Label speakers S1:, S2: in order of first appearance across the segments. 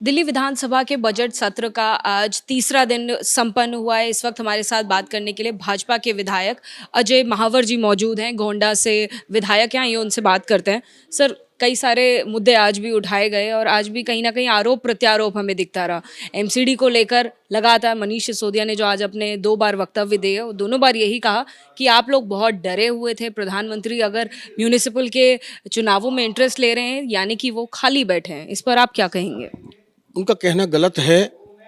S1: दिल्ली विधानसभा के बजट सत्र का आज तीसरा दिन संपन्न हुआ है। इस वक्त हमारे साथ बात करने के लिए भाजपा के विधायक अजय महावर जी मौजूद हैं। गोंडा से विधायक हैं, ये उनसे बात करते हैं। सर, कई सारे मुद्दे आज भी उठाए गए और आज भी कहीं ना कहीं आरोप प्रत्यारोप हमें दिखता रहा। एमसीडी को लेकर लगातार मनीष सिसोदिया ने जो आज अपने 2 बार वक्तव्य दिए, वो दोनों बार यही कहा कि आप लोग बहुत डरे हुए थे। प्रधानमंत्री अगर म्यूनिसिपल के चुनावों में इंटरेस्ट ले रहे हैं यानी कि वो खाली बैठे हैं। इस पर आप क्या कहेंगे?
S2: उनका कहना गलत है।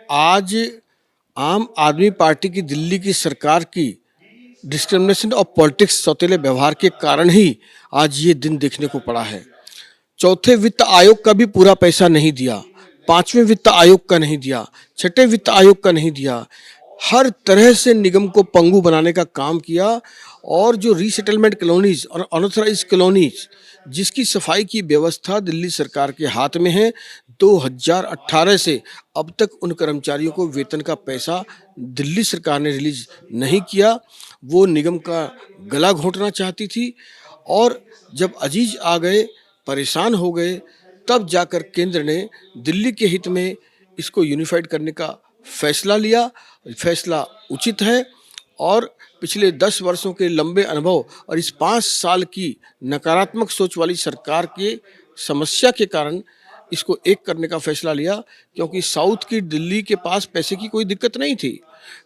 S2: आज आम आदमी पार्टी की दिल्ली की सरकार की डिस्क्रिमिनेशन ऑफ पॉलिटिक्स सौतेले व्यवहार के कारण ही आज ये दिन देखने को पड़ा है। चौथे वित्त आयोग का भी पूरा पैसा नहीं दिया, पांचवें वित्त आयोग का नहीं दिया, छठे वित्त आयोग का नहीं दिया। हर तरह से निगम को पंगु बनाने का काम किया और जो रीसेटलमेंट कॉलोनीज और अनऑथराइज्ड कॉलोनीज जिसकी सफाई की व्यवस्था दिल्ली सरकार के हाथ में है, 2018 से अब तक उन कर्मचारियों को वेतन का पैसा दिल्ली सरकार ने रिलीज नहीं किया। वो निगम का गला घोंटना चाहती थी और जब अजीज आ गए, परेशान हो गए, तब जाकर केंद्र ने दिल्ली के हित में इसको यूनिफाइड करने का फैसला लिया। फैसला उचित है और पिछले 10 वर्षों के लंबे अनुभव और इस 5 साल की नकारात्मक सोच वाली सरकार के समस्या के कारण इसको एक करने का फैसला लिया, क्योंकि साउथ की दिल्ली के पास पैसे की कोई दिक्कत नहीं थी,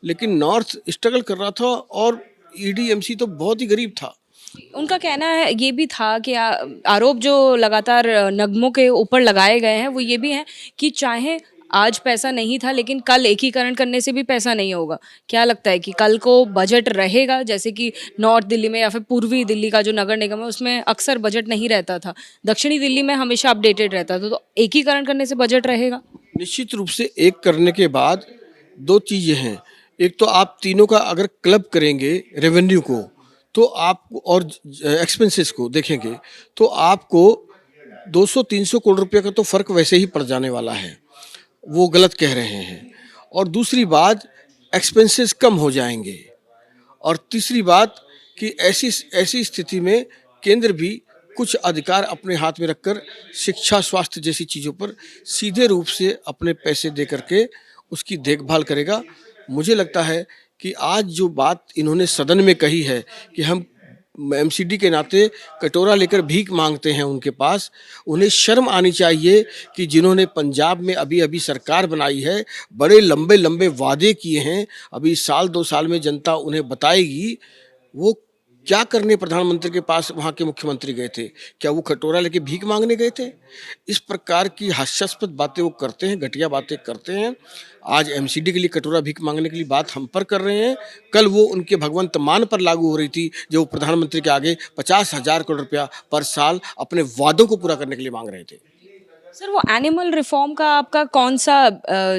S2: लेकिन नॉर्थ स्ट्रगल कर रहा था और ईडीएमसी तो बहुत ही गरीब था।
S1: उनका कहना है ये भी था कि आरोप जो लगातार नगमों के ऊपर लगाए गए हैं वो ये भी हैं कि चाहे आज पैसा नहीं था लेकिन कल एकीकरण करने से भी पैसा नहीं होगा। क्या लगता है कि कल को बजट रहेगा? जैसे कि नॉर्थ दिल्ली में या फिर पूर्वी दिल्ली का जो नगर निगम है उसमें अक्सर बजट नहीं रहता था, दक्षिणी दिल्ली में हमेशा अपडेटेड रहता था, तो एकीकरण करने से बजट रहेगा?
S2: निश्चित रूप से एक करने के बाद दो चीज़ें हैं। एक तो आप तीनों का अगर क्लब करेंगे रेवेन्यू को, तो आप और एक्सपेंसेस को देखेंगे तो आपको 200-300 करोड़ रुपए का तो फर्क वैसे ही पड़ जाने वाला है। वो गलत कह रहे हैं। और दूसरी बात, एक्सपेंसेस कम हो जाएंगे। और तीसरी बात कि ऐसी ऐसी स्थिति में केंद्र भी कुछ अधिकार अपने हाथ में रखकर शिक्षा, स्वास्थ्य जैसी चीज़ों पर सीधे रूप से अपने पैसे दे करके उसकी देखभाल करेगा। मुझे लगता है कि आज जो बात इन्होंने सदन में कही है कि हम एमसीडी के नाते कटोरा लेकर भीख मांगते हैं उनके पास, उन्हें शर्म आनी चाहिए कि जिन्होंने पंजाब में अभी अभी सरकार बनाई है, बड़े लंबे लंबे वादे किए हैं, अभी साल 2 साल में जनता उन्हें बताएगी वो क्या करने प्रधानमंत्री के पास वहाँ के मुख्यमंत्री गए थे। क्या वो कटोरा लेके भीख मांगने गए थे? इस प्रकार की हास्यास्पद बातें वो करते हैं, घटिया बातें करते हैं। आज एमसीडी के लिए कटोरा भीख मांगने के लिए बात हम पर कर रहे हैं, कल वो उनके भगवंत मान पर लागू हो रही थी जो वो प्रधानमंत्री के आगे 50,000 करोड़ रुपया पर साल अपने वादों को पूरा करने के लिए मांग रहे थे।
S1: सर, वो एनिमल रिफॉर्म का आपका कौन सा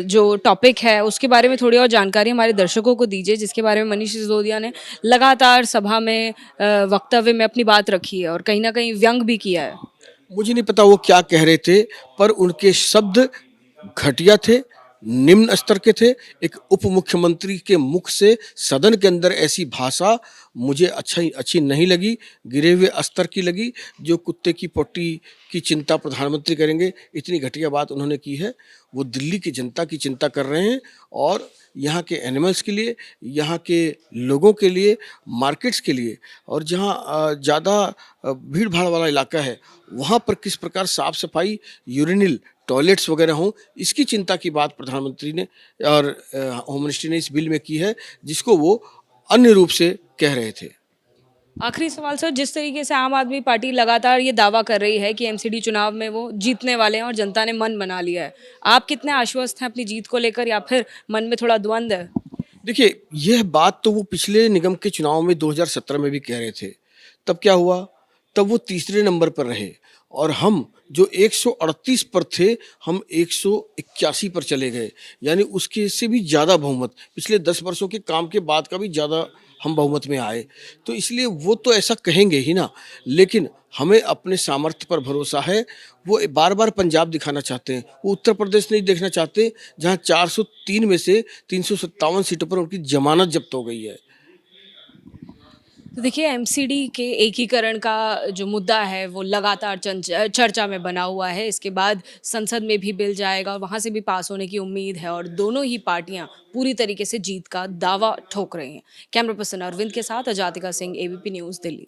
S1: जो टॉपिक है उसके बारे में थोड़ी और जानकारी हमारे दर्शकों को दीजिए, जिसके बारे में मनीष सिसोदिया ने लगातार सभा में वक्तव्य में अपनी बात रखी है और कहीं ना कहीं व्यंग भी किया है।
S2: मुझे नहीं पता वो क्या कह रहे थे, पर उनके शब्द घटिया थे, निम्न स्तर के थे। एक उप मुख्यमंत्री के मुख से सदन के अंदर ऐसी भाषा मुझे अच्छी नहीं लगी, गिरे हुए स्तर की लगी। जो कुत्ते की पोटी की चिंता प्रधानमंत्री करेंगे, इतनी घटिया बात उन्होंने की है। वो दिल्ली की जनता की चिंता कर रहे हैं और यहाँ के एनिमल्स के लिए, यहाँ के लोगों के लिए, मार्केट्स के लिए, और जहाँ ज़्यादा भीड़ भाड़ वाला इलाका है वहाँ पर किस प्रकार साफ सफाई, यूरिनल टॉयलेट्स वगैरह हों, इसकी चिंता की बात प्रधानमंत्री ने और होम मिनिस्ट्री ने इस बिल में की है, जिसको वो अन्य रूप से कह रहे थे।
S1: आखिरी सवाल सर, जिस तरीके से आम आदमी पार्टी लगातार ये दावा कर रही है कि एमसीडी चुनाव में वो जीतने वाले हैं और जनता ने मन बना लिया है, आप कितने आश्वस्त हैं अपनी जीत को लेकर या फिर मन में थोड़ा द्वंद है?
S2: देखिए, यह बात तो वो पिछले निगम के चुनाव में 2017 में भी कह रहे थे। तब क्या हुआ? तब वो तीसरे नंबर पर रहे और हम जो 138 पर थे, हम 181 पर चले गए। यानी उसके से भी ज़्यादा बहुमत, पिछले 10 वर्षों के काम के बाद का भी ज़्यादा हम बहुमत में आए। तो इसलिए वो तो ऐसा कहेंगे ही ना, लेकिन हमें अपने सामर्थ्य पर भरोसा है। वो बार बार पंजाब दिखाना चाहते हैं, वो उत्तर प्रदेश नहीं देखना चाहते, जहाँ 403 में से 357 सीटों पर उनकी जमानत जब्त हो गई है।
S1: तो देखिए एमसीडी के एकीकरण का जो मुद्दा है वो लगातार चर्चा में बना हुआ है। इसके बाद संसद में भी बिल जाएगा और वहाँ से भी पास होने की उम्मीद है और दोनों ही पार्टियां पूरी तरीके से जीत का दावा ठोक रही हैं। कैमरा पर्सन अरविंद के साथ अजातिका सिंह, एबीपी न्यूज़, दिल्ली।